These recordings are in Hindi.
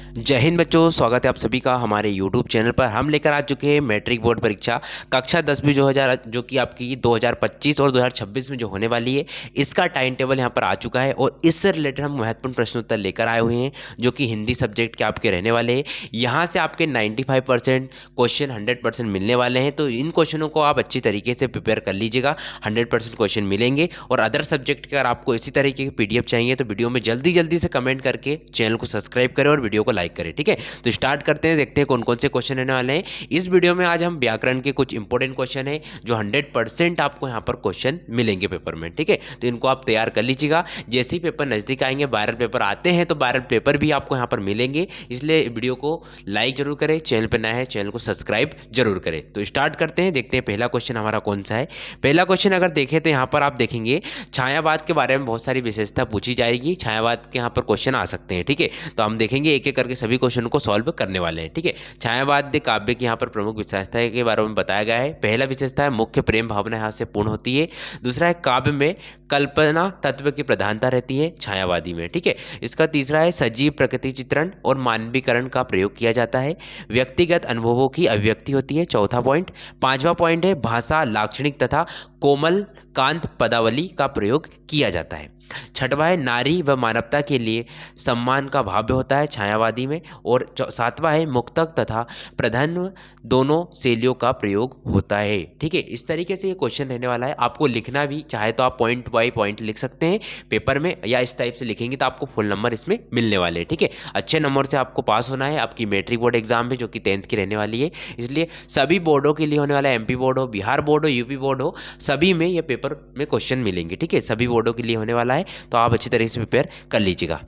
जय हिंद बच्चों, स्वागत है आप सभी का हमारे YouTube चैनल पर। हम लेकर आ चुके हैं मैट्रिक बोर्ड परीक्षा कक्षा 10वीं जो कि आपकी 2025 और 2026 में जो होने वाली है, इसका टाइम टेबल यहाँ पर आ चुका है और इससे रिलेटेड हम महत्वपूर्ण प्रश्नोत्तर लेकर आए हुए हैं जो कि हिंदी सब्जेक्ट के आपके रहने वाले हैं। यहाँ से आपके 95% क्वेश्चन 100% मिलने वाले हैं, तो इन क्वेश्चनों को आप अच्छी तरीके से प्रिपेयर कर लीजिएगा। 100% क्वेश्चन मिलेंगे। और अदर सब्जेक्ट के अगर आपको इसी तरीके की PDF चाहिए तो वीडियो में जल्दी जल्दी से कमेंट करके चैनल को सब्सक्राइब करें और वीडियो को लाइक करें। ठीक है, तो स्टार्ट करते हैं, देखते हैं कौन कौन से क्वेश्चन रहने वाले हैं इस वीडियो में। आज हम व्याकरण के कुछ इंपॉर्टेंट क्वेश्चन है जो 100% आपको यहाँ पर क्वेश्चन मिलेंगे पेपर में। ठीक है, तो इनको आप तैयार कर लीजिएगा। जैसे ही पेपर नजदीक आएंगे, वायरल पेपर आते हैं तो वायरल पेपर भी आपको यहाँ पर मिलेंगे, इसलिए वीडियो को लाइक जरूर करें। चैनल पर नया है, चैनल को सब्सक्राइब जरूर करें। तो स्टार्ट करते हैं, देखते हैं पहला क्वेश्चन हमारा कौन सा है। पहला क्वेश्चन अगर देखें तो यहाँ पर आप देखेंगे छायावाद के बारे में बहुत सारी विशेषता पूछी जाएगी। छायावाद के यहाँ पर क्वेश्चन आ सकते हैं। ठीक है, तो हम देखेंगे एक एक करके सभी क्वेश्चन को सॉल्व करने वाले हैं। ठीक है, छायावाद काव्य की यहाँ पर प्रमुख विशेषता के बारे में बताया गया है। पहला विशेषता है मुख्य प्रेम भावना यहाँ से पूर्ण होती है। दूसरा है काव्य में कल्पना तत्व की प्रधानता रहती है छायावादी में। ठीक है, इसका तीसरा है सजीव प्रकृति चित्रण और मानवीकरण का प्रयोग किया जाता है। व्यक्तिगत अनुभवों की अभिव्यक्ति होती है, चौथा पॉइंट। पांचवा पॉइंट है भाषा लाक्षणिक तथा कोमल कांत पदावली का प्रयोग किया जाता है। छठवां है नारी व मानवता के लिए सम्मान का भाव्य होता है छायावादी में। और सातवां है मुक्तक तथा प्रधान दोनों शैलियों का प्रयोग होता है। ठीक है, इस तरीके से ये क्वेश्चन रहने वाला है। आपको लिखना भी चाहे तो आप पॉइंट बाय पॉइंट लिख सकते हैं पेपर में, या इस टाइप से लिखेंगे तो आपको फुल नंबर इसमें मिलने वाले हैं। ठीक है, अच्छे नंबर से आपको पास होना है। आपकी मैट्रिक बोर्ड एग्जाम है जो कि 10th की रहने वाली है, इसलिए सभी बोर्डों के लिए होने वाला है, MP बोर्ड हो, बिहार बोर्ड हो, UP बोर्ड हो, सभी में ये पेपर में क्वेश्चन मिलेंगे। ठीक है, सभी बोर्डों के लिए होने वाला है, तो आप अच्छी तरीके से प्रिपेयर कर लीजिएगा।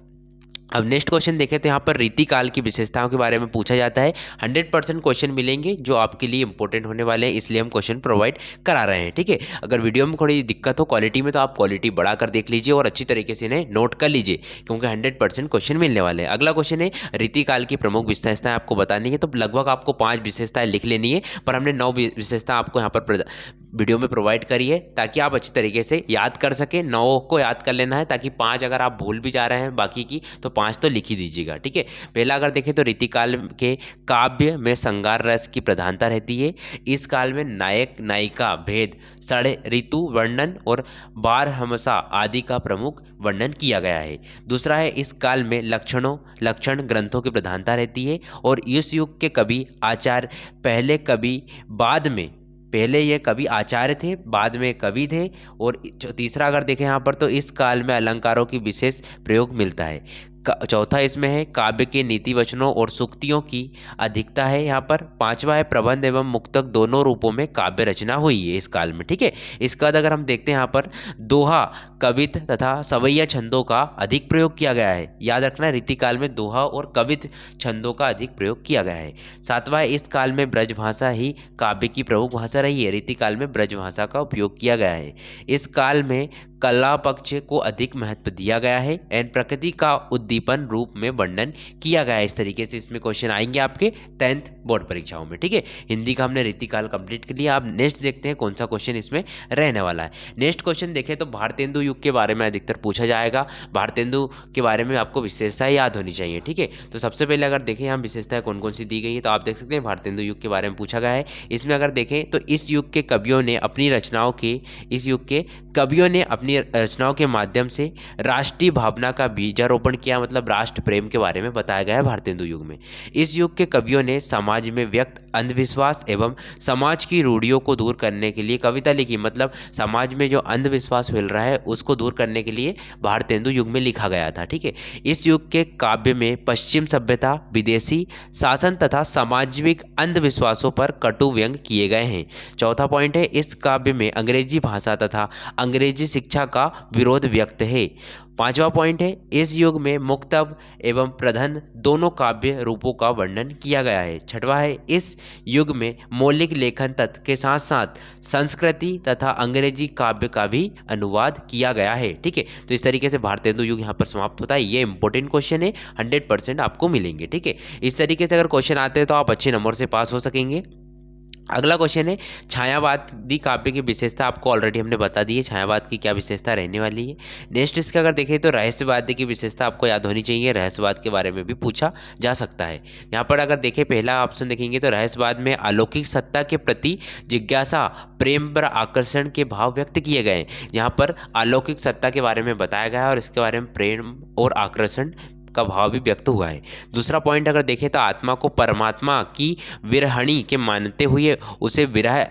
अब नेक्स्ट क्वेश्चन देखें तो यहाँ पर रीतिकाल की विशेषताओं के बारे में पूछा जाता है। 100% क्वेश्चन मिलेंगे जो आपके लिए इंपॉर्टेंट होने वाले हैं, इसलिए हम क्वेश्चन प्रोवाइड करा रहे हैं। ठीक है, अगर वीडियो में थोड़ी दिक्कत हो क्वालिटी में तो आप क्वालिटी बढ़ाकर देख लीजिए और अच्छी तरीके से इन्हें नोट कर लीजिए, क्योंकि 100% क्वेश्चन मिलने वाले हैं। अगला क्वेश्चन है रीतिकाल की प्रमुख विशेषताएं आपको बतानी है, तो लगभग आपको 5 विशेषताएं लिख लेनी है, पर हमने 9 विशेषता आपको यहाँ पर वीडियो में प्रोवाइड करी है ताकि आप अच्छी तरीके से याद कर सकें। 9 को याद कर लेना है, ताकि 5 अगर आप भूल भी जा रहे हैं बाकी की तो 5 तो लिख ही दीजिएगा। ठीक है, पहला अगर देखें तो रीतिकाल के काव्य में श्रृंगार रस की प्रधानता रहती है। इस काल में नायक नायिका भेद, षड् ऋतु वर्णन और बारहमसा आदि का प्रमुख वर्णन किया गया है। दूसरा है इस काल में लक्षण ग्रंथों की प्रधानता रहती है और इस युग के कवि आचार्य पहले ये कवि आचार्य थे, बाद में कवि थे। और तीसरा अगर देखें यहाँ पर तो इस काल में अलंकारों की विशेष प्रयोग मिलता है। चौथा इसमें है काव्य के नीति वचनों और सूक्तियों की अधिकता है यहाँ पर। पांचवा है प्रबंध एवं मुक्तक दोनों रूपों में काव्य रचना हुई है इस काल में। ठीक है, इसके बाद अगर हम देखते हैं यहाँ पर दोहा कवित तथा सवैया छंदों का अधिक प्रयोग किया गया है। याद रखना, रीतिकाल में दोहा और कवित छंदों का अधिक प्रयोग किया गया है। सातवां है इस काल में ब्रज भाषा ही काव्य की प्रमुख भाषा रही है। रीतिकाल में ब्रज भाषा का उपयोग किया गया है। इस काल में कला पक्ष को अधिक महत्व दिया गया है एंड प्रकृति का उद्दीपन रूप में वर्णन किया गया है। इस तरीके से इसमें क्वेश्चन आएंगे आपके 10th बोर्ड परीक्षाओं में। ठीक है, हिंदी का हमने रीतिकाल कंप्लीट कर लिया। अब नेक्स्ट देखते हैं कौन सा क्वेश्चन इसमें रहने वाला है। नेक्स्ट क्वेश्चन देखें तो भारतेंदु युग के बारे में अधिकतर पूछा जाएगा। भारतेंदु के बारे में आपको विशेषताएं याद होनी चाहिए। ठीक है, तो सबसे पहले अगर देखें यहाँ विशेषताएं कौन कौन सी दी गई है, तो आप देख सकते हैं भारतेंदु युग के बारे में पूछा गया है। इसमें अगर देखें तो इस युग के कवियों ने अपनी रचनाओं के माध्यम से राष्ट्रीय भावना का बीजारोपण किया, मतलब राष्ट्र प्रेम के बारे में बताया गया है भारतेंदु युग में। इस युग के कवियों ने समाज में व्यक्त अंधविश्वास एवं समाज की रूढ़ियों को दूर करने के लिए कविता लिखी, मतलब समाज में जो अंधविश्वास फैल रहा है उसको दूर करने के लिए भारतेंदु युग में लिखा गया था। ठीक है, इस युग के काव्य में पश्चिम सभ्यता, विदेशी शासन तथा सामाजिक अंधविश्वासों पर कटु व्यंग किए गए हैं। चौथा पॉइंट है इस काव्य में अंग्रेजी भाषा तथा अंग्रेजी शिक्षा का विरोध व्यक्त है। पांचवा पॉइंट है इस युग में मुक्तव एवं प्रधन दोनों काव्य रूपों का वर्णन किया गया है। छठवा है इस युग में मौलिक लेखन तत्व के साथ साथ संस्कृति तथा अंग्रेजी काव्य का भी अनुवाद किया गया है। ठीक है, तो इस तरीके से भारतेंदु युग यहाँ पर समाप्त होता है। ये इंपॉर्टेंट क्वेश्चन है, 100% आपको मिलेंगे। ठीक है, इस तरीके से अगर क्वेश्चन आते हैं तो आप अच्छे नंबर से पास हो सकेंगे। अगला क्वेश्चन है छायावादी काव्य की विशेषता, आपको ऑलरेडी हमने बता दी है छायावाद की क्या विशेषता रहने वाली है। नेक्स्ट इसका अगर देखें तो रहस्यवाद की विशेषता आपको याद होनी चाहिए, रहस्यवाद के बारे में भी पूछा जा सकता है। यहाँ पर अगर देखें पहला ऑप्शन देखेंगे तो रहस्यवाद में अलौकिक सत्ता के प्रति जिज्ञासा, प्रेम पर आकर्षण के भाव व्यक्त किए गए हैं। यहाँ पर अलौकिक सत्ता के बारे में बताया गया है और इसके बारे में प्रेम और आकर्षण का भाव भी व्यक्त हुआ है। दूसरा पॉइंट अगर देखें तो आत्मा को परमात्मा की विरहणी के मानते हुए उसे विरह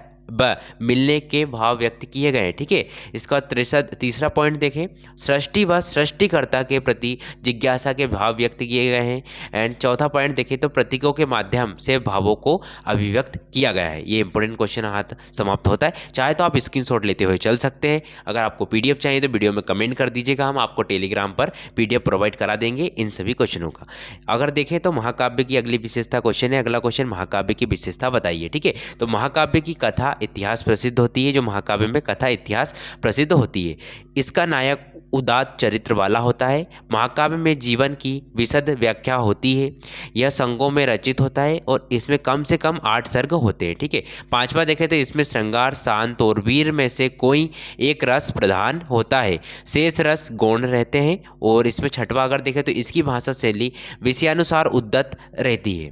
मिलने के भाव व्यक्त किए गए हैं। ठीक है, इसका तीसरा पॉइंट देखें, सृष्टि व सृष्टिकर्ता के प्रति जिज्ञासा के भाव व्यक्त किए गए हैं। एंड चौथा पॉइंट देखें तो प्रतीकों के माध्यम से भावों को अभिव्यक्त किया गया है। ये इंपॉर्टेंट क्वेश्चन हाथ समाप्त होता है। चाहे तो आप स्क्रीनशॉट लेते हुए चल सकते हैं। अगर आपको पीडीएफ चाहिए तो वीडियो में कमेंट कर दीजिएगा, हम आपको टेलीग्राम पर पीडीएफ प्रोवाइड करा देंगे इन सभी क्वेश्चनों का। अगर देखें तो महाकाव्य की अगली विशेषता क्वेश्चन है, अगला क्वेश्चन महाकाव्य की विशेषता बताइए। ठीक है, तो महाकाव्य की कथा इतिहास प्रसिद्ध होती है। जो महाकाव्य में कथा इतिहास प्रसिद्ध होती है, इसका नायक उदात्त चरित्र वाला होता है। महाकाव्य में जीवन की विशद व्याख्या होती है। यह संगों में रचित होता है और इसमें कम से कम 8 सर्ग होते हैं। ठीक है, पांचवा देखें तो इसमें श्रृंगार, शांत और वीर में से कोई एक रस प्रधान होता है, शेष रस गौण रहते हैं। और इसमें छठवा अगर देखें तो इसकी भाषा शैली विषयानुसार उद्दत रहती है।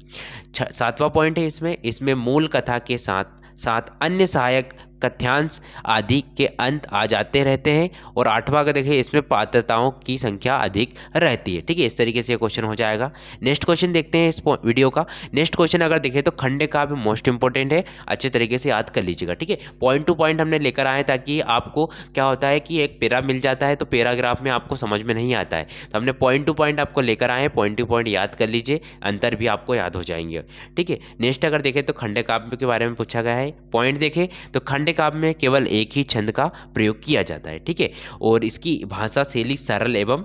सातवां पॉइंट है इसमें मूल कथा के साथ साथ अन्य सहायक कथ्यांश आदि के अंत आ जाते रहते हैं। और आठवां अगर देखें इसमें पात्रताओं की संख्या अधिक रहती है। ठीक है, इस तरीके से ये क्वेश्चन हो जाएगा। नेक्स्ट क्वेश्चन देखते हैं इस वीडियो का। नेक्स्ट क्वेश्चन अगर देखें तो खंड काव्य मोस्ट इंपॉर्टेंट है, अच्छे तरीके से याद कर लीजिएगा। ठीक है, पॉइंट टू पॉइंट हमने लेकर आए ताकि आपको क्या होता है कि एक पैरा मिल जाता है तो पैराग्राफ में आपको समझ में नहीं आता है, तो हमने पॉइंट टू पॉइंट आपको लेकर आए हैं। पॉइंट टू पॉइंट याद कर लीजिए, अंतर भी आपको याद हो जाएंगे। ठीक है, नेक्स्ट अगर देखें तो खंड काव्य के बारे में पूछा गया है। पॉइंट देखें तो खंड काव्य में केवल एक ही छंद का प्रयोग किया जाता है। ठीक है, और इसकी भाषा शैली सरल एवं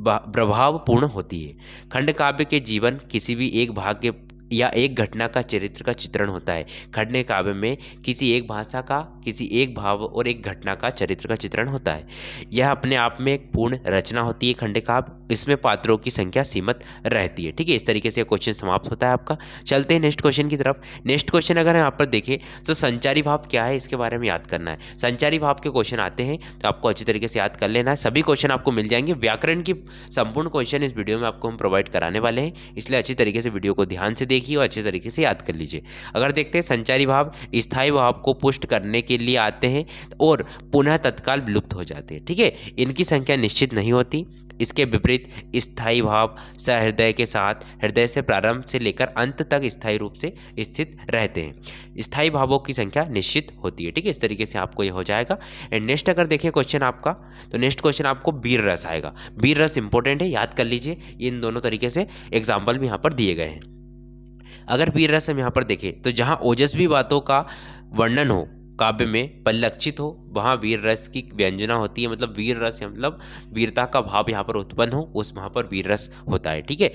प्रभावपूर्ण होती है। खंड काव्य के जीवन किसी भी एक भाग के या एक घटना का चरित्र का चित्रण होता है। खंड काव्य में किसी एक भाषा का, किसी एक भाव और एक घटना का चरित्र का चित्रण होता है। यह अपने आप में एक पूर्ण रचना होती है खंड काव्य। इसमें पात्रों की संख्या सीमित रहती है। ठीक है, इस तरीके से क्वेश्चन समाप्त होता है आपका। चलते हैं नेक्स्ट क्वेश्चन की तरफ। नेक्स्ट क्वेश्चन अगर यहाँ पर देखें तो संचारी भाव क्या है, इसके बारे में याद करना है। संचारी भाव के क्वेश्चन आते हैं तो आपको अच्छी तरीके से याद कर लेना है। सभी क्वेश्चन आपको मिल जाएंगे। व्याकरण की संपूर्ण क्वेश्चन इस वीडियो में आपको हम प्रोवाइड कराने वाले हैं, इसलिए अच्छी तरीके से वीडियो को ध्यान से देखिए और अच्छे तरीके से याद कर लीजिए। अगर देखते हैं संचारी भाव स्थायी भाव को पुष्ट करने के लिए आते हैं और पुनः तत्काल विलुप्त हो जाते हैं। ठीक है, इनकी संख्या निश्चित नहीं होती। इसके विपरीत स्थायी भाव सहृदय के साथ हृदय से प्रारंभ से लेकर अंत तक स्थायी रूप से स्थित रहते हैं। स्थायी भावों की संख्या निश्चित होती है। ठीक है, इस तरीके से आपको ये हो जाएगा। एंड नेक्स्ट अगर देखें क्वेश्चन आपका, तो नेक्स्ट क्वेश्चन आपको वीर रस आएगा। वीर रस इंपॉर्टेंट है, याद कर लीजिए। इन दोनों तरीके से एग्जाम्पल भी यहाँ पर दिए गए हैं। अगर वीर रस हम यहाँ पर देखें तो जहाँ ओजस्वी बातों का वर्णन हो, काव्य में परिलक्षित हो, वहाँ वीर रस की व्यंजना होती है। मतलब वीर रस मतलब वीरता का भाव यहाँ पर उत्पन्न हो, उस वहाँ पर वीर रस होता है। ठीक है,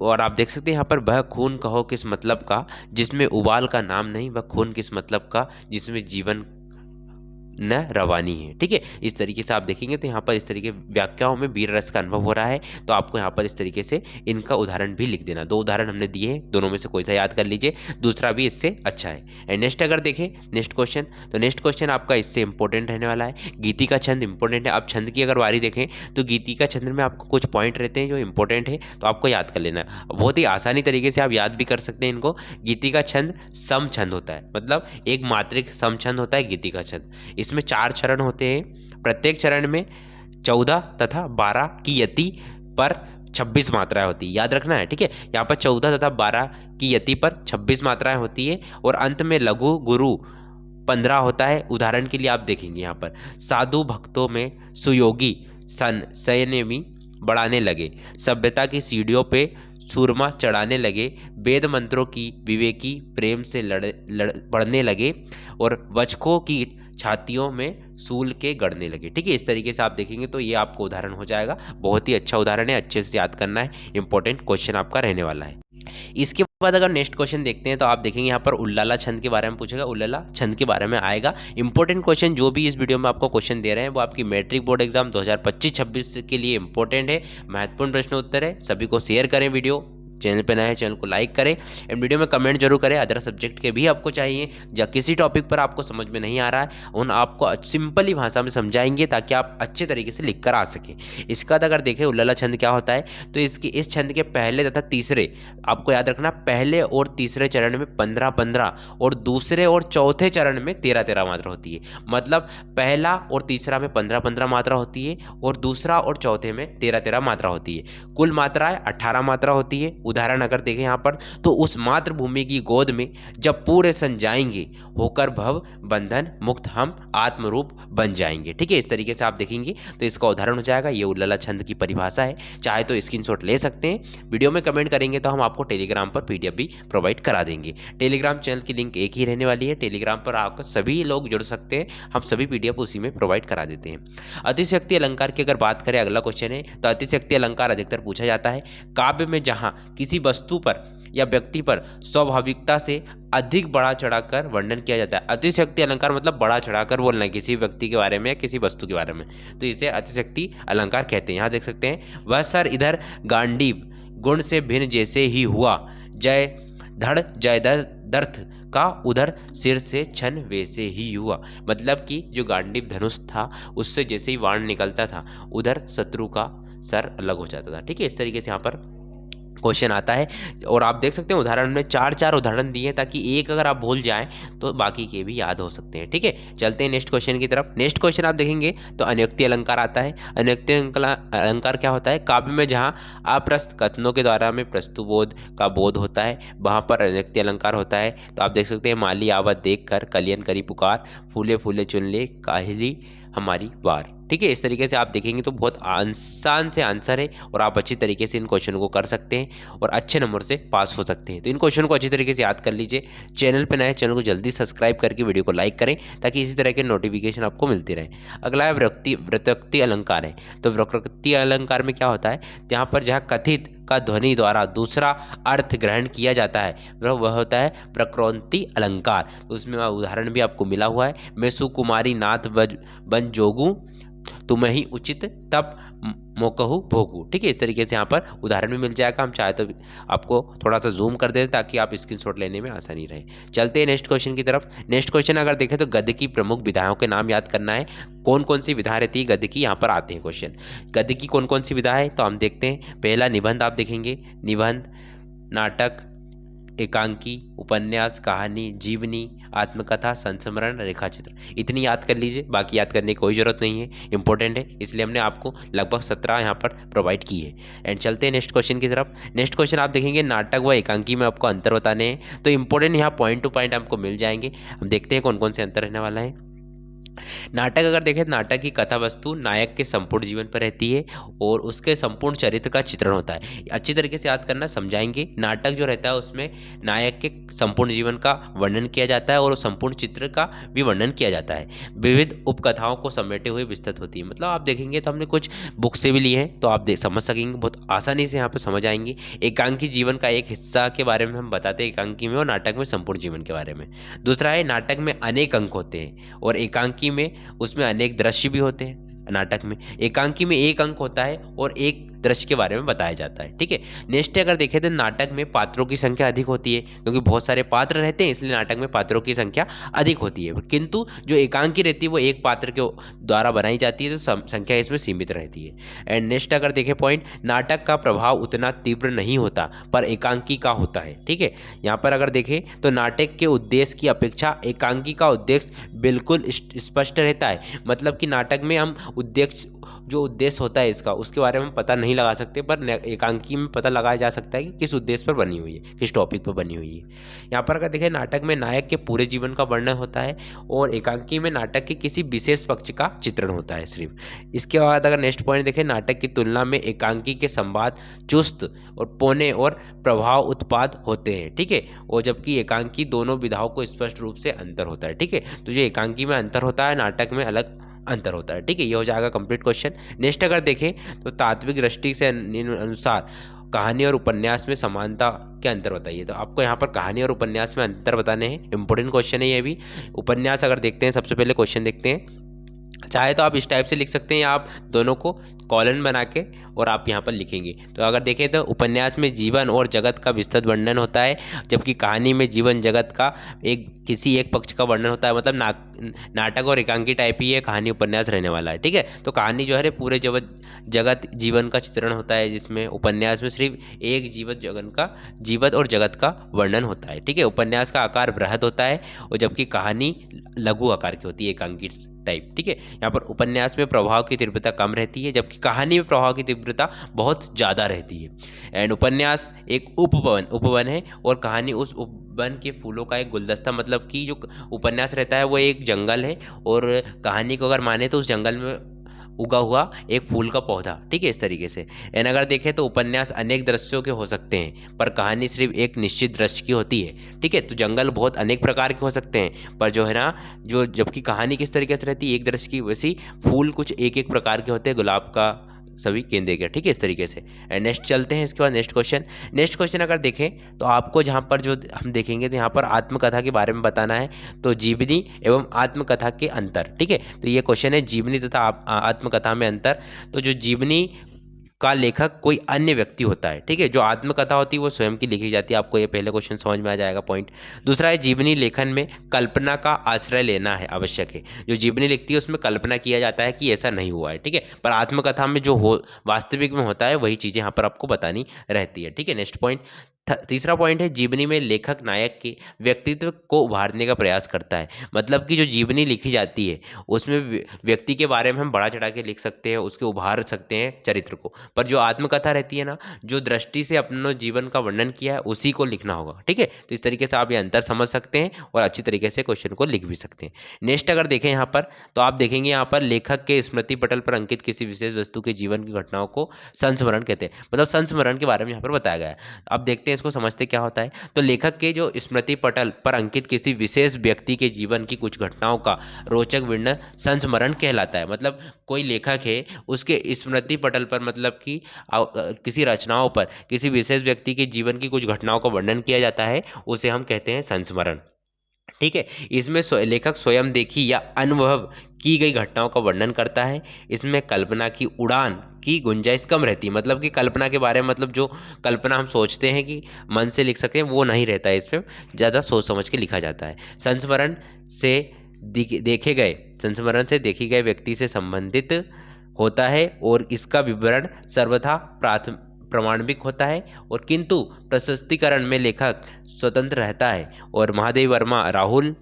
और आप देख सकते हैं यहाँ पर वह खून कहो किस मतलब का जिसमें उबाल का नाम नहीं, वह खून किस मतलब का जिसमें जीवन न रवानी है। ठीक है, इस तरीके से आप देखेंगे तो यहाँ पर इस तरीके व्याख्याओं में वीर रस का अनुभव हो रहा है। तो आपको यहाँ पर इस तरीके से इनका उदाहरण भी लिख देना। 2 उदाहरण हमने दिए हैं, दोनों में से कोई सा याद कर लीजिए, दूसरा भी इससे अच्छा है। एंड नेक्स्ट अगर देखें नेक्स्ट क्वेश्चन, तो नेक्स्ट क्वेश्चन आपका इससे इंपॉर्टेंट रहने वाला है। गीति का छंद इंपॉर्टेंट है। आप छंद की अगर बारी देखें तो गीति का छंद में आपको कुछ पॉइंट रहते हैं जो इंपॉर्टेंट है, तो आपको याद कर लेना है। बहुत ही आसानी तरीके से आप याद भी कर सकते हैं इनको। गीति का छंद सम छंद होता है, मतलब एक मात्रिक सम छंद होता है गीति का छंद। इसमें 4 चरण होते हैं। प्रत्येक चरण में 14 तथा 12 की यति पर 26 मात्राएं होती है, याद रखना है। ठीक है, यहाँ पर 14 तथा 12 की यति पर 26 मात्राएं होती है और अंत में लघु गुरु 15 होता है। उदाहरण के लिए आप देखेंगे यहाँ पर साधु भक्तों में सुयोगी संयमी बढ़ाने लगे, सभ्यता की सीढ़ियों पे सूरमा चढ़ाने लगे, वेद मंत्रों की विवेकी प्रेम से बढ़ने लगे और वचकों की छातियों में सूल के गड़ने लगे। ठीक है, इस तरीके से आप देखेंगे तो ये आपको उदाहरण हो जाएगा। बहुत ही अच्छा उदाहरण है, अच्छे से याद करना है, इंपॉर्टेंट क्वेश्चन आपका रहने वाला है। इसके बाद अगर नेक्स्ट क्वेश्चन देखते हैं तो आप देखेंगे यहाँ पर उल्लाला छंद के बारे में पूछेगा, उल्लाला छंद के बारे में आएगा। इंपॉर्टेंट क्वेश्चन जो भी इस वीडियो में आपको क्वेश्चन दे रहे हैं वो आपकी मैट्रिक बोर्ड एग्जाम 2025-26 के लिए इंपॉर्टेंट है, महत्वपूर्ण प्रश्न उत्तर है। सभी को शेयर करें वीडियो, चैनल पर नए हैं चैनल को लाइक करें एंड वीडियो में कमेंट जरूर करें। अदर सब्जेक्ट के भी आपको चाहिए या किसी टॉपिक पर आपको समझ में नहीं आ रहा है उन आपको सिंपली भाषा में समझाएंगे ताकि आप अच्छे तरीके से लिख कर आ सकें। इसका अगर देखें उल्लला छंद क्या होता है तो इस छंद के पहले तथा तीसरे, आपको याद रखना, पहले और तीसरे चरण में 15-15 और दूसरे और चौथे चरण में 13-13 मात्रा होती है। मतलब पहला और तीसरा में 15-15 मात्रा होती है और दूसरा और चौथे में 13-13 मात्रा होती है। कुल मात्राएं 18 मात्रा होती है। उदाहरण अगर देखें यहाँ पर तो उस मातृभूमि की गोद में जब पूरे सन जाएंगे होकर भव बंधन मुक्त हम आत्मरूप बन जाएंगे। ठीक है, इस तरीके से आप देखेंगे तो इसका उदाहरण हो जाएगा। ये उल्लला छंद की परिभाषा है, चाहे तो स्क्रीनशॉट ले सकते हैं। वीडियो में कमेंट करेंगे तो हम आपको टेलीग्राम पर पीडीएफ भी प्रोवाइड करा देंगे। टेलीग्राम चैनल की लिंक एक ही रहने वाली है, टेलीग्राम पर आकर सभी लोग जुड़ सकते हैं, हम सभी पीडीएफ उसी में प्रोवाइड करा देते हैं। अतिशयोक्ति अलंकार की अगर बात करें, अगला क्वेश्चन है, तो अतिशयोक्ति अलंकार अधिकतर पूछा जाता है काव्य में जहाँ किसी वस्तु पर या व्यक्ति पर स्वाभाविकता से अधिक बढ़ा चढ़ाकर वर्णन किया जाता है। अतिशयोक्ति अलंकार मतलब बढ़ा चढ़ाकर बोलना किसी व्यक्ति के बारे में या किसी वस्तु के बारे में, तो इसे अतिशयोक्ति अलंकार कहते हैं। यहाँ देख सकते हैं, वह सर इधर गांडीव गुण से भिन्न जैसे ही हुआ, जय धड़ जय दर्थ का उधर सिर से छन वैसे ही हुआ। मतलब कि जो गांडीव धनुष था उससे जैसे ही बाण निकलता था उधर शत्रु का सर अलग हो जाता था। ठीक है, इस तरीके से यहाँ पर क्वेश्चन आता है और आप देख सकते हैं उदाहरण में 4-4 उदाहरण दिए हैं ताकि एक अगर आप भूल जाएं तो बाकी के भी याद हो सकते हैं। ठीक है, चलते हैं नेक्स्ट क्वेश्चन की तरफ। नेक्स्ट क्वेश्चन आप देखेंगे तो अनयोक्ति अलंकार आता है। अनयोक्ति अलंकार क्या होता है? काव्य में जहाँ अप्रस्त कथनों के द्वारा में प्रस्तुबोध का बोध होता है वहाँ पर अनयोक्ति अलंकार होता है। तो आप देख सकते हैं, माली आवत देख कर कलियन करी पुकार, फूले फूले चुन ले काहिली हमारी बार। ठीक है, इस तरीके से आप देखेंगे तो बहुत आसान से आंसर है और आप अच्छी तरीके से इन क्वेश्चन को कर सकते हैं और अच्छे नंबर से पास हो सकते हैं। तो इन क्वेश्चन को अच्छी तरीके से याद कर लीजिए। चैनल पर नए चैनल को जल्दी सब्सक्राइब करके वीडियो को लाइक करें ताकि इसी तरह के नोटिफिकेशन आपको मिलते रहे। अगला है व्युत्पत्ति अलंकार है। तो व्युत्पत्ति अलंकार में क्या होता है? यहाँ पर जहाँ कथित का ध्वनि द्वारा दूसरा अर्थ ग्रहण किया जाता है वह होता है प्रकृति अलंकार। तो उसमें उदाहरण भी आपको मिला हुआ है, मैं सुकुमारी नाथ बन जोगू तुम्हें ही उचित तप मोकहु भोगू। ठीक है, इस तरीके से यहाँ पर उदाहरण भी मिल जाएगा। हम चाहे तो आपको थोड़ा सा जूम कर दें ताकि आप स्क्रीनशॉट लेने में आसानी रहे। चलते हैं नेक्स्ट क्वेश्चन की तरफ। नेक्स्ट क्वेश्चन अगर देखें तो गद्य की प्रमुख विधाओं के नाम याद करना है। कौन कौन सी विधा रहती है गद्य की, यहाँ पर आते हैं क्वेश्चन। गद्य की कौन कौन सी विधा है तो हम देखते हैं। पहला निबंध आप देखेंगे, निबंध, नाटक, एकांकी, उपन्यास, कहानी, जीवनी, आत्मकथा, संस्मरण, रेखाचित्र। इतनी याद कर लीजिए, बाकी याद करने की कोई ज़रूरत नहीं है, इंपॉर्टेंट है इसलिए हमने आपको लगभग 17 यहाँ पर प्रोवाइड की है। एंड चलते हैं नेक्स्ट क्वेश्चन की तरफ। नेक्स्ट क्वेश्चन आप देखेंगे, नाटक व एकांकी में आपको अंतर बताने हैं। तो इंपॉर्टेंट यहाँ पॉइंट टू पॉइंट आपको मिल जाएंगे। हम देखते हैं कौन कौन से अंतर रहने वाला है। नाटक अगर देखें, नाटक की कथा वस्तु नायक के संपूर्ण जीवन पर रहती है और उसके संपूर्ण चरित्र का चित्रण होता है। अच्छी तरीके से याद करना, समझाएंगे। नाटक जो रहता है उसमें नायक के संपूर्ण जीवन का वर्णन किया जाता है और संपूर्ण चित्र का भी वर्णन किया जाता है। विविध उपकथाओं को समेटे हुए विस्तृत होती है। मतलब आप देखेंगे तो हमने कुछ बुक से भी लिए हैं तो आप समझ सकेंगे, बहुत आसानी से यहाँ पर समझ आएंगे। एकांकी जीवन का एक हिस्सा के बारे में हम बताते हैं एकांकी में, और नाटक में संपूर्ण जीवन के बारे में। दूसरा है, नाटक में अनेक अंक होते हैं और एकांकी में उसमें अनेक दृश्य भी होते हैं। नाटक में एकांकी में एक अंक होता है और एक दृश्य के बारे में बताया जाता है। ठीक है, नेक्स्ट अगर देखें तो नाटक में पात्रों की संख्या अधिक होती है क्योंकि बहुत सारे पात्र रहते हैं इसलिए नाटक में पात्रों की संख्या अधिक होती है। किंतु जो एकांकी रहती है वो एक पात्र के द्वारा बनाई जाती है तो संख्या इसमें सीमित रहती है। एंड नेक्स्ट अगर देखें पॉइंट, नाटक का प्रभाव उतना तीव्र नहीं होता पर एकांकी का होता है। ठीक है, यहाँ पर अगर देखें तो नाटक के उद्देश्य की अपेक्षा एकांकी का उद्देश्य बिल्कुल स्पष्ट रहता है। मतलब कि नाटक में हम उद्देश्य होता है इसका उसके बारे में पता नहीं लगा सकते, पर एकांकी में पता लगाया जा सकता है कि किस उद्देश्य पर बनी हुई है, किस टॉपिक पर बनी हुई है। यहाँ पर अगर देखें, नाटक में नायक के पूरे जीवन का वर्णन होता है और एकांकी में नाटक के किसी विशेष पक्ष का चित्रण होता है सिर्फ। इसके बाद अगर नेक्स्ट पॉइंट देखें, नाटक की तुलना में एकांकी के संवाद चुस्त और पौने और प्रभाव उत्पाद होते हैं। ठीक है, और जबकि एकांकी दोनों विधाओं को स्पष्ट रूप से अंतर होता है। ठीक है, तो जो एकांकी में अंतर होता है नाटक में अलग अंतर होता है। ठीक है, ये हो जाएगा कंप्लीट क्वेश्चन। नेक्स्ट अगर देखें तो तात्विक दृष्टि से अनुसार कहानी और उपन्यास में समानता के अंतर बताइए। तो आपको यहाँ पर कहानी और उपन्यास में अंतर बताने हैं, इंपॉर्टेंट क्वेश्चन है ये भी। उपन्यास अगर देखते हैं, सबसे पहले क्वेश्चन देखते हैं। चाहे तो आप इस टाइप से लिख सकते हैं या आप दोनों को कॉलन बना के और आप यहाँ पर लिखेंगे। तो अगर देखें तो उपन्यास में जीवन और जगत का विस्तृत वर्णन होता है, जबकि कहानी में जीवन जगत का किसी एक पक्ष का वर्णन होता है। मतलब नाटक और एकांकी टाइप ही ये कहानी उपन्यास रहने वाला है। ठीक है, तो कहानी जो है पूरे जगत जीवन का चित्रण होता है, जिसमें उपन्यास में सिर्फ एक जीवत और जगत का वर्णन होता है। ठीक है, उपन्यास का आकार बृहद होता है और जबकि कहानी लघु आकार की होती है, एकांकी टाइप। ठीक है, यहाँ पर उपन्यास में प्रभाव की तीव्रता कम रहती है, जबकि कहानी में प्रभाव की तीव्रता बहुत ज़्यादा रहती है। एंड उपन्यास एक उपवन है और कहानी उस उपवन के फूलों का एक गुलदस्ता। मतलब कि जो उपन्यास रहता है वो एक जंगल है और कहानी को अगर माने तो उस जंगल में उगा हुआ एक फूल का पौधा। ठीक है, इस तरीके से। एंड अगर देखें तो उपन्यास अनेक दृश्यों के हो सकते हैं, पर कहानी सिर्फ एक निश्चित दृश्य की होती है। ठीक है, तो जंगल बहुत अनेक प्रकार के हो सकते हैं, पर जो है ना, जो जबकि कहानी किस तरीके से रहती है, एक दृश्य की, वैसी फूल कुछ एक एक प्रकार के होते हैं, गुलाब का सभी गेंदे के। ठीक है, इस तरीके से। एंड नेक्स्ट चलते हैं, इसके बाद नेक्स्ट क्वेश्चन अगर देखें तो आपको जहाँ पर जो हम देखेंगे तो यहाँ पर आत्मकथा के बारे में बताना है, तो जीवनी एवं आत्मकथा के अंतर। ठीक है, तो ये क्वेश्चन है जीवनी तथा आत्मकथा में अंतर। तो जो जीवनी का लेखक कोई अन्य व्यक्ति होता है। ठीक है, जो आत्मकथा होती है वो स्वयं की लिखी जाती है। आपको ये पहले क्वेश्चन समझ में आ जाएगा पॉइंट। दूसरा है जीवनी लेखन में कल्पना का आश्रय लेना है आवश्यक है। जो जीवनी लिखती है उसमें कल्पना किया जाता है कि ऐसा नहीं हुआ है। ठीक है, पर आत्मकथा में जो हो वास्तविक में होता है वही चीज़ें यहाँ पर आपको बतानी रहती है। ठीक है, नेक्स्ट पॉइंट। तीसरा पॉइंट है जीवनी में लेखक नायक के व्यक्तित्व को उभारने का प्रयास करता है। मतलब कि जो जीवनी लिखी जाती है उसमें व्यक्ति के बारे में हम बढ़ा चढ़ा के लिख सकते हैं, उसके उभार सकते हैं चरित्र को। पर जो आत्मकथा रहती है ना, जो दृष्टि से अपने जीवन का वर्णन किया है उसी को लिखना होगा। ठीक है, तो इस तरीके से आप ये अंतर समझ सकते हैं और अच्छी तरीके से क्वेश्चन को लिख भी सकते हैं। नेक्स्ट अगर देखें यहाँ पर तो आप देखेंगे यहाँ पर लेखक के स्मृति पटल पर अंकित किसी विशेष वस्तु के जीवन की घटनाओं को संस्मरण कहते हैं। मतलब संस्मरण के बारे में यहाँ पर बताया गया है। अब देखते हैं इसको समझते क्या होता है। तो लेखक के जो स्मृति पटल पर अंकित किसी विशेष व्यक्ति के जीवन की कुछ घटनाओं का रोचक वर्णन संस्मरण कहलाता है। मतलब कोई लेखक है, उसके स्मृति पटल पर, मतलब कि किसी रचनाओं पर किसी विशेष व्यक्ति के जीवन की कुछ घटनाओं का वर्णन किया जाता है, उसे हम कहते हैं संस्मरण। ठीक है, इसमें लेखक स्वयं देखी या अनुभव की गई घटनाओं का वर्णन करता है। इसमें कल्पना की उड़ान की गुंजाइश कम रहती है। मतलब कि कल्पना के बारे में, मतलब जो कल्पना हम सोचते हैं कि मन से लिख सकते हैं वो नहीं रहता है, इसमें ज़्यादा सोच समझ के लिखा जाता है। संस्मरण से देखी गए व्यक्ति से संबंधित होता है और इसका विवरण सर्वथा प्रमाणिक होता है, और किंतु प्रस्तुतिकरण में लेखक स्वतंत्र रहता है। और महादेव वर्मा, राहुल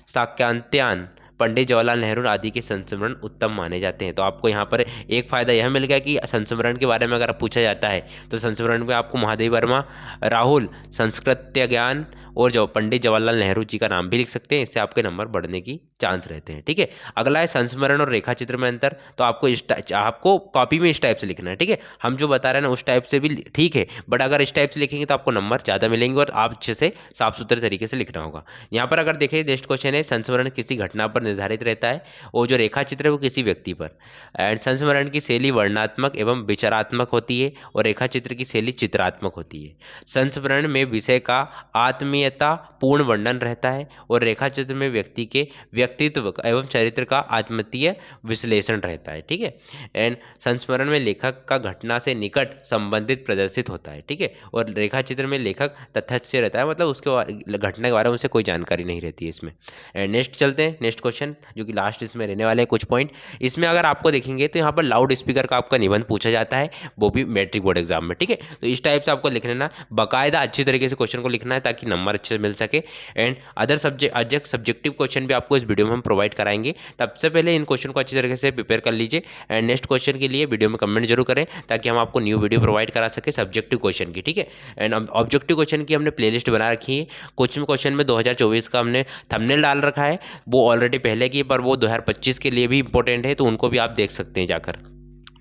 साक्यात्यान, पंडित जवाहरलाल नेहरू आदि के संस्मरण उत्तम माने जाते हैं। तो आपको यहाँ पर एक फ़ायदा यह मिल गया कि संस्मरण के बारे में अगर पूछा जाता है तो संस्मरण में आपको महादेव वर्मा, राहुल, संस्कृत्य ज्ञान और जो पंडित जवाहरलाल नेहरू जी का नाम भी लिख सकते हैं। इससे आपके नंबर बढ़ने की चांस रहते हैं। ठीक है, अगला है संस्मरण और रेखा चित्र में अंतर। तो आपको कॉपी में इस टाइप से लिखना है। ठीक है, हम जो बता रहे हैं ना उस टाइप से भी ठीक है, बट अगर इस टाइप से लिखेंगे तो आपको नंबर ज़्यादा मिलेंगे और आप अच्छे से साफ सुथरे तरीके से लिखना होगा। यहाँ पर अगर देखें नेक्स्ट क्वेश्चन है संस्मरण किसी घटना पर निर्धारित रहता है और जो रेखा चित्र है वो किसी व्यक्ति पर। एंड संस्मरण की शैली वर्णनात्मक एवं विचारात्मक होती है और रेखा चित्र की शैली चित्रात्मक होती है। संस्मरण में विषय का आत्मीयता पूर्ण वर्णन रहता है और रेखा चित्र में व्यक्ति के व्यक्तित्व एवं चरित्र का आत्मीय विश्लेषण रहता है। ठीक है, एंड संस्मरण में लेखक का घटना से निकट संबंधित प्रदर्शित होता है। ठीक है, और रेखा चित्र में लेखक तथ्य रहता है, मतलब उसके घटना के बारे में उसे कोई जानकारी नहीं रहती है इसमें। एंड नेक्स्ट चलते हैं, नेक्स्ट क्वेश्चन जो कि लास्ट इसमें रहने वाले हैं कुछ पॉइंट। इसमें अगर आपको देखेंगे तो यहाँ पर लाउड स्पीकर का आपका निबंध पूछा जाता है, वो भी मैट्रिक बोर्ड एग्जाम में। ठीक है, तो इस टाइप से आपको लिखना ना, बाकायदा अच्छी तरीके से क्वेश्चन को लिखना है ताकि नंबर अच्छे से मिल सके। एंड अदर सब्जेक्टिव क्वेश्चन भी आपको इस वीडियो में हम प्रोवाइड कराएंगे। तब से पहले इन क्वेश्चन को अच्छी तरीके से प्रिपेयर कर लीजिए एंड नेक्स्ट क्वेश्चन के लिए वीडियो में कमेंट जरूर करें ताकि हम आपको न्यू वीडियो प्रोवाइड करा सके सब्जेक्टिव क्वेश्चन की। ठीक है, एंड ऑब्जेक्टिव क्वेश्चन की हमने प्लेलिस्ट बना रखी है। कुछ क्वेश्चन में 2024 का हमने थंबनेल डाल रखा है, वो ऑलरेडी पहले की, पर वो 2025 के लिए भी इंपॉर्टेंट है, तो उनको भी आप देख सकते हैं जाकर।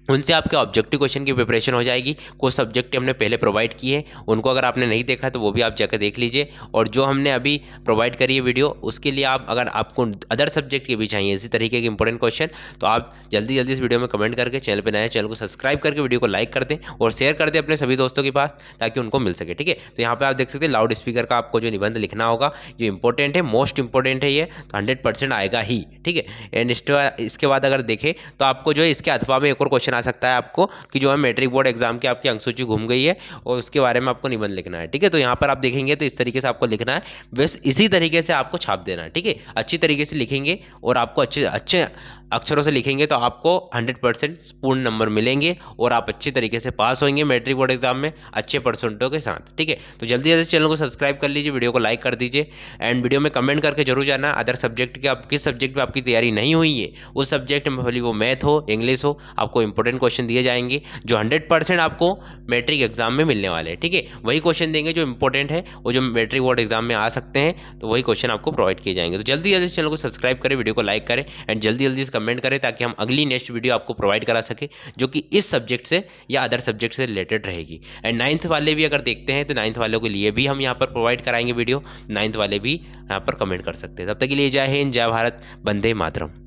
उनसे आपके ऑब्जेक्टिव क्वेश्चन की प्रिपरेशन हो जाएगी। कुछ सब्जेक्ट हमने पहले प्रोवाइड किए, उनको अगर आपने नहीं देखा तो वो भी आप जाकर देख लीजिए। और जो हमने अभी प्रोवाइड करी है वीडियो, उसके लिए आप अगर आपको अदर सब्जेक्ट के भी चाहिए इसी तरीके के इंपॉर्टेंट क्वेश्चन, तो आप जल्दी जल्दी इस वीडियो में कमेंट करके चैनल पर नए चैनल को सब्सक्राइब करके वीडियो को लाइक कर दें और शेयर कर दें अपने सभी दोस्तों के पास, ताकि उनको मिल सके। ठीक है, तो यहाँ पर आप देख सकते हैं लाउड स्पीकर का आपको जो निबंध लिखना होगा, जो इंपॉर्टेंट है, मोस्ट इंपॉर्टेंट है ये, तो 100% आएगा ही। ठीक है, एंड इसके बाद अगर देखें तो आपको जो है इसके अथवा में एक और क्वेश्चन आ सकता है आपको, कि जो है मैट्रिक बोर्ड एग्जाम की आपकी अंकसूची घूम गई है और उसके बारे में आपको निबंध लिखना है। ठीक है, तो यहाँ पर आप देखेंगे तो इस तरीके से आपको लिखना है, बस इसी तरीके से आपको छाप देना है। ठीक है, अच्छी तरीके से लिखेंगे और आपको अच्छे अच्छे अक्षरों से लिखेंगे तो आपको 100% पूर्ण नंबर मिलेंगे और आप अच्छी तरीके से पास होंगे मैट्रिक बोर्ड एग्जाम में अच्छे परसेंटों के साथ। ठीक है, तो जल्दी जल्दी चैनल को सब्सक्राइब कर लीजिए, वीडियो को लाइक कर दीजिए एंड वीडियो में कमेंट करके जरूर जाना अदर सब्जेक्ट के, आप किस सब्जेक्ट में आपकी तैयारी नहीं हुई है, उस सब्जेक्ट में भले वो मैथ हो, इंग्लिश हो, आपको इंपॉर्टेंट क्वेश्चन दिए जाएंगे जो 100% आपको मैट्रिक एग्जाम में मिलने वाले हैं। ठीक है, वही क्वेश्चन देंगे जो इंपॉर्टेंट है, वो जो मैट्रिक बोर्ड एग्जाम में आ सकते हैं, तो वही क्वेश्चन आपको प्रोवाइड किए जाएंगे। तो जल्दी जल्दी चैनल को सब्सक्राइब करें, वीडियो को लाइक करें एंड जल्दी जल्दी कमेंट करें, ताकि हम अगली नेक्स्ट वीडियो आपको प्रोवाइड करा सके जो कि इस सब्जेक्ट से या अदर सब्जेक्ट से रिलेटेड रहेगी। एंड 9th वाले भी अगर देखते हैं तो 9th वालों के लिए भी हम यहाँ पर प्रोवाइड कराएंगे वीडियो, 9th वाले भी यहाँ पर कमेंट कर सकते हैं। तब तक के लिए जय हिंद, जय भारत, वंदे मातरम।